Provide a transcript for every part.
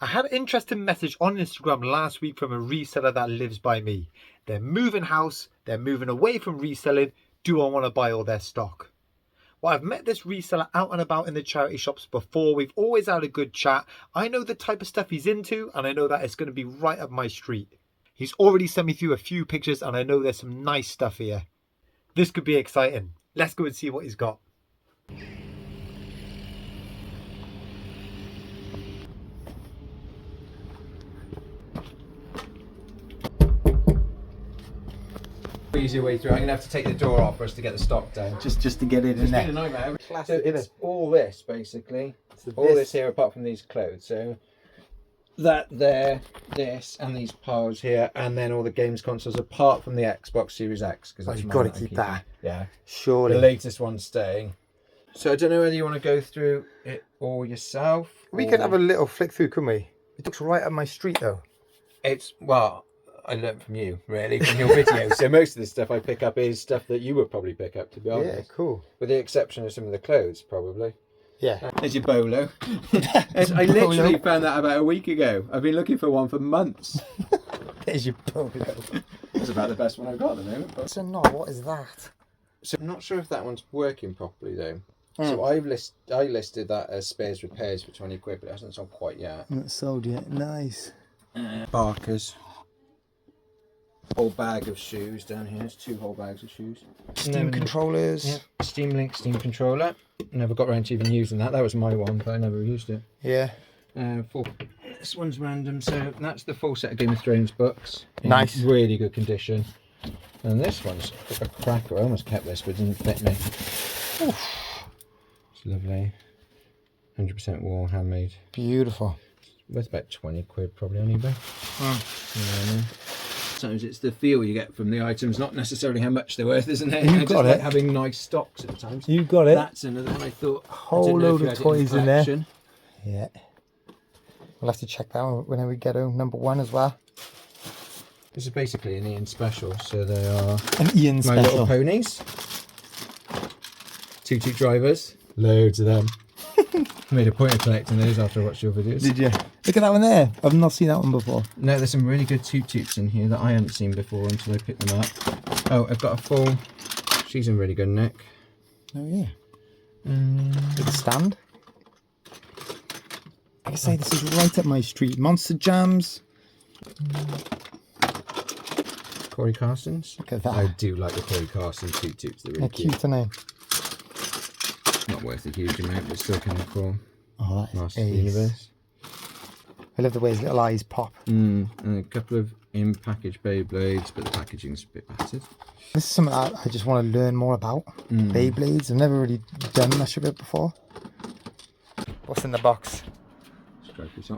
I had an interesting message on Instagram last week from a reseller that lives by me. They're moving house, they're moving away from reselling. Do I want to buy all their stock? Well, I've met this reseller out and about in the charity shops before. We've always had a good chat. I know the type of stuff he's into, and I know that it's going to be right up my street. He's already sent me through a few pictures, and I know there's some nice stuff here. This could be exciting. Let's go and see what he's got. Easier way through. I'm gonna have to take the door off for us to get the stock down. Just to get it in there. It's been a nightmare. Classic, So it's all this basically. So all this here apart from these clothes. So that there, this, and these piles here, and then all the games consoles apart from the Xbox Series X, because that's you've got to keep that. Yeah, surely. The latest one's staying. So I don't know whether you want to go through it all yourself. We could have a little flick through, couldn't we? It looks right up my street though. It's well. I learned from you, really, from your videos. So most of the stuff I pick up is stuff that you would probably pick up, to be honest. Yeah, cool. With the exception of some of the clothes, probably. Yeah. There's your bolo. I literally found that about a week ago. I've been looking for one for months. There's your polo. That's about the best one I've got at the moment. But... So no, what is that? So I'm not sure if that one's working properly, though. So I listed that as spares repairs for 20 quid, but it hasn't sold quite yet. Not sold yet. Nice. Barker's. Whole bag of shoes down here. There's 2 whole bags of shoes. Steam controllers. Yeah, Steam Link steam controller. Never got around to even using that. That was my one, but I never used it. Yeah. This one's random. So that's the full set of Game of Thrones books. Nice. Really good condition. And this one's a cracker. I almost kept this, but it didn't fit me. Oof. It's lovely. 100% wool, handmade. Beautiful. Worth about 20 quid probably on eBay. Yeah. Sometimes it's the feel you get from the items, not necessarily how much they're worth, isn't it? You got it. Like having nice stocks at times. You got it. That's another one I thought. Whole load of toys in there. Yeah. We'll have to check that out when we get home. Number 1 as well. This is basically an Ian special, so they are an Ian My special. Little Ponies. Toot drivers. Loads of them. I made a point of collecting those after I watched your videos. Did you? Look at that one there. I've not seen that one before. No, there's some really good Toots in here that I hadn't seen before until I picked them up. Oh, I've got a full... She's in really good nick. Oh, yeah. With a stand. Like I say, this is right up my street. Monster Jams. Corey Carson's. Look at that. I do like the Corey Carson Toots. They're really They're cute, aren't they? Not worth a huge amount, but still kind of cool. Oh, that Master is ace. Universe. I love the way his little eyes pop. And a couple of in-package Beyblades, but the packaging's a bit battered. This is something I just want to learn more about. Beyblades. I've never really done much of it before. What's in the box?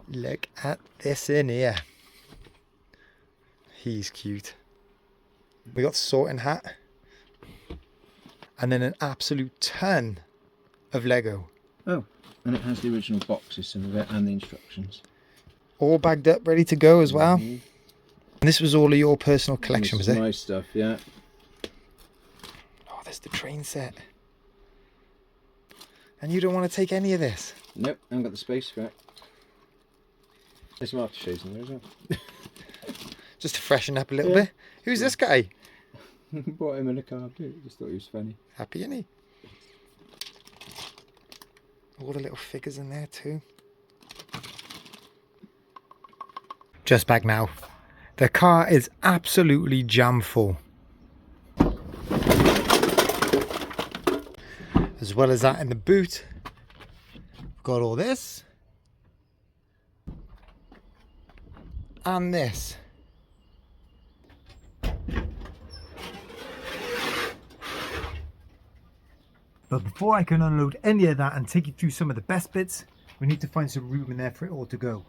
Look at this in here. He's cute. We got the sorting hat. And then an absolute ton of Lego. Oh, and it has the original boxes, some of it, and the instructions. All bagged up, ready to go as well. And this was all of your personal collection, was it? My stuff, yeah. Oh, there's the train set. And you don't want to take any of this? Nope, I haven't got the space for it. There's some aftershaves in there as well. Just to freshen up a little bit. Who's this guy? Bought him in a car too. Just thought he was funny. Happy, isn't he? All the little figures in there too. Just back now. The car is absolutely jam full. As well as that in the boot. Got all this. And this. But before I can unload any of that and take you through some of the best bits, we need to find some room in there for it all to go.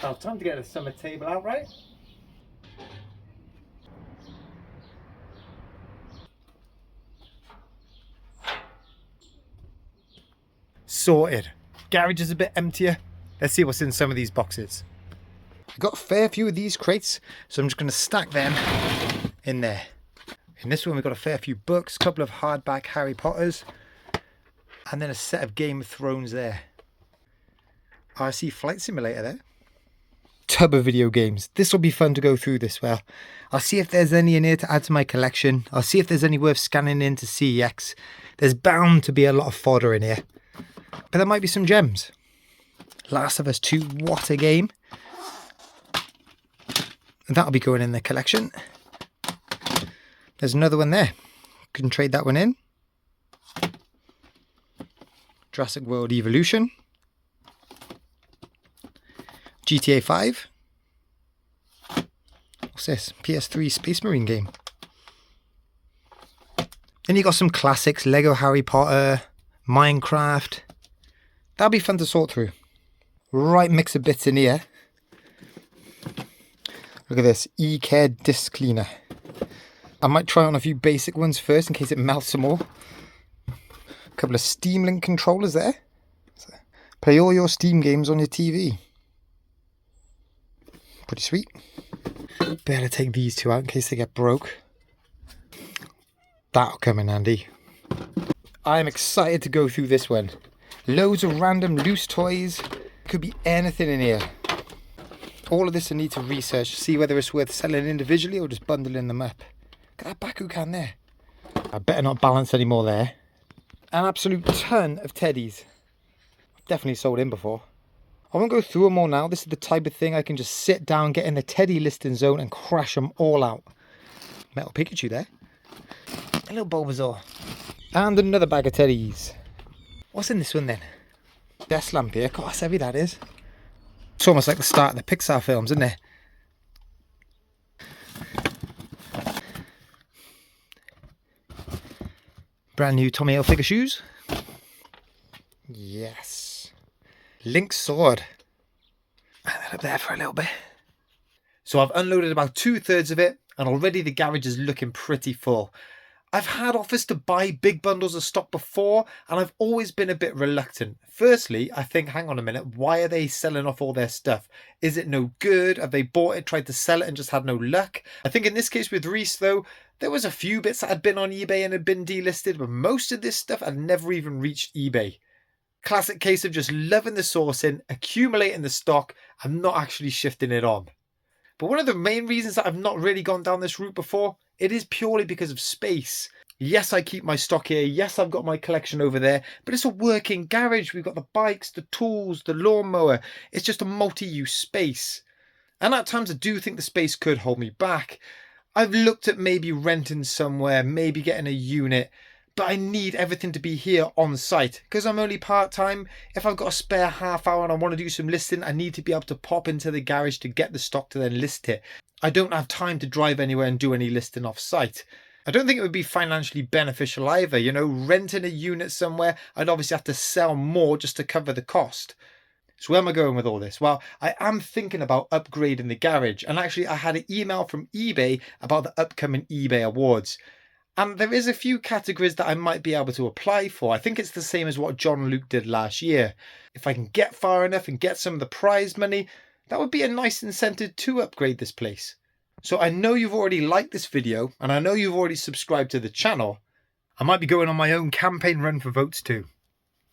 Now, time to get the summer table out, right? Sorted. Garage is a bit emptier. Let's see what's in some of these boxes. I got a fair few of these crates, so I'm just going to stack them in there. In this one we've got a fair few books, a couple of hardback Harry Potters, and then a set of Game of Thrones there. RC Flight Simulator there. Tub of video games. This will be fun to go through this well. I'll see if there's any in here to add to my collection. I'll see if there's any worth scanning into CEX. There's bound to be a lot of fodder in here, but there might be some gems. Last of Us 2, what a game. That'll be going in the collection. There's another one there. Can trade that one in. Jurassic World Evolution. GTA 5. What's this? PS3 Space Marine game. Then you got some classics. Lego Harry Potter. Minecraft. That'll be fun to sort through. Right mix of bits in here. Look at this. E-Care Disc Cleaner. I might try on a few basic ones first in case it melts some more. A couple of Steam Link controllers there. So play all your Steam games on your TV. Pretty sweet. Better take these two out in case they get broke. That'll come in handy. I'm excited to go through this one. Loads of random loose toys. Could be anything in here. All of this I need to research, see whether it's worth selling individually or just bundling them up. Look at that Baku can there. I better not balance anymore there. An absolute ton of teddies. I've definitely sold in before. I won't go through them all now. This is the type of thing I can just sit down, get in the teddy listing zone and crash them all out. Metal Pikachu there. A little Bulbasaur. And another bag of teddies. What's in this one then? Desk lamp here. God, that's heavy that is. It's almost like the start of the Pixar films, isn't it? Brand new Tommy Hilfiger shoes. Yes. Link sword. And that up there for a little bit. So I've unloaded about 2/3 of it, and already the garage is looking pretty full. I've had offers to buy big bundles of stock before, and I've always been a bit reluctant. Firstly, I think, hang on a minute, why are they selling off all their stuff? Is it no good? Have they bought it, tried to sell it, and just had no luck? I think in this case with Reese, though, there was a few bits that had been on eBay and had been delisted, but most of this stuff had never even reached eBay. Classic case of just loving the sourcing, accumulating the stock, and not actually shifting it on. But one of the main reasons that I've not really gone down this route before, it is purely because of space. Yes, I keep my stock here. Yes, I've got my collection over there, but it's a working garage. We've got the bikes, the tools, the lawnmower. It's just a multi-use space. And at times I do think the space could hold me back. I've looked at maybe renting somewhere, maybe getting a unit, but I need everything to be here on site because I'm only part-time. If I've got a spare half hour and I want to do some listing, I need to be able to pop into the garage to get the stock to then list it. I don't have time to drive anywhere and do any listing off site. I don't think it would be financially beneficial either. You know, renting a unit somewhere, I'd obviously have to sell more just to cover the cost. So where am I going with all this? Well, I am thinking about upgrading the garage. And actually, I had an email from eBay about the upcoming eBay awards. And there is a few categories that I might be able to apply for. I think it's the same as what John Luke did last year. If I can get far enough and get some of the prize money, that would be a nice incentive to upgrade this place. So I know you've already liked this video and I know you've already subscribed to the channel. I might be going on my own campaign run for votes too.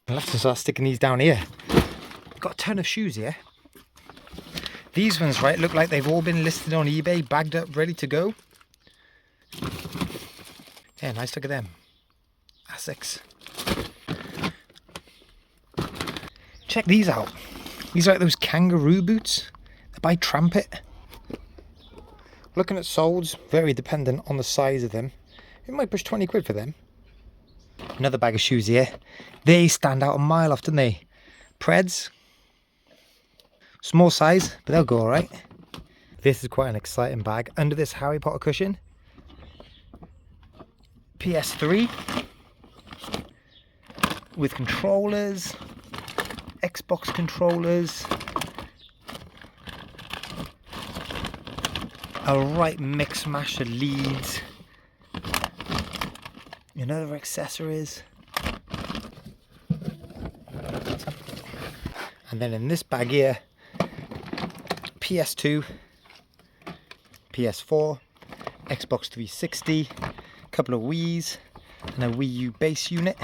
I'll have to start sticking these down here. I've got a ton of shoes here. These ones, right, look like they've all been listed on eBay, bagged up, ready to go. Yeah, nice look at them. Asics. Check these out. These are like those kangaroo boots. They're by Trampet. Looking at soles, very dependent on the size of them. It might push 20 quid for them. Another bag of shoes here. They stand out a mile off, don't they? Preds. Small size, but they'll go all right. This is quite an exciting bag. Under this Harry Potter cushion. PS3. With controllers. Xbox controllers. A right mix mash of leads. And other accessories. And then in this bag here, PS2, PS4, Xbox 360, a couple of Wii's, and a Wii U base unit.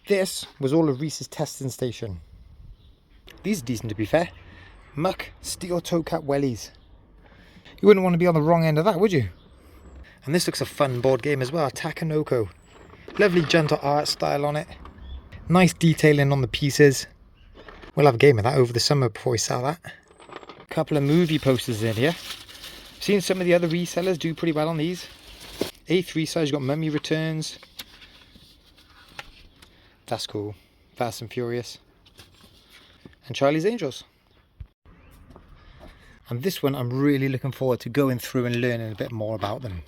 This was all of Reese's testing station. These are decent, to be fair. Muck steel toe cap wellies. You wouldn't want to be on the wrong end of that, would you? And this looks a fun board game as well, Takanoko. Lovely gentle art style on it. Nice detailing on the pieces. We'll have a game of that over the summer before we sell that. A couple of movie posters in here. I've seen some of the other resellers do pretty well on these. A3 size, you've got Mummy Returns. That's cool. Fast and Furious. And Charlie's Angels. And this one I'm really looking forward to going through and learning a bit more about them.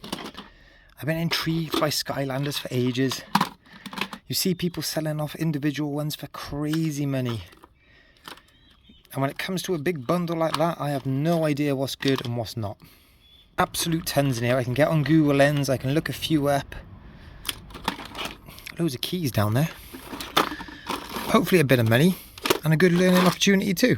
I've been intrigued by Skylanders for ages. You see people selling off individual ones for crazy money. And when it comes to a big bundle like that, I have no idea what's good and what's not. Absolute tons in here. I can get on Google Lens, I can look a few up. Loads of keys down there. Hopefully a bit of money and a good learning opportunity too.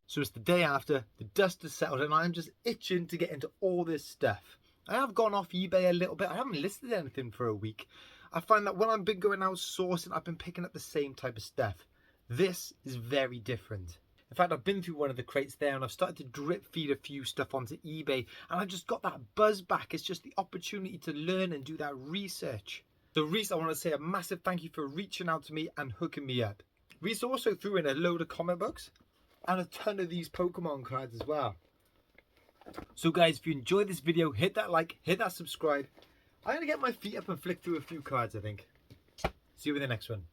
So it's the day after, the dust has settled and I'm just itching to get into all this stuff. I have gone off eBay a little bit. I haven't listed anything for a week. I find that when I've been going out sourcing, I've been picking up the same type of stuff. This is very different. In fact, I've been through one of the crates there and I've started to drip feed a few stuff onto eBay and I've just got that buzz back. It's just the opportunity to learn and do that research. So Reese, I want to say a massive thank you for reaching out to me and hooking me up. Reese also threw in a load of comic books and a ton of these Pokemon cards as well. So guys, if you enjoyed this video, hit that like, hit that subscribe. I'm going to get my feet up and flick through a few cards, I think. See you in the next one.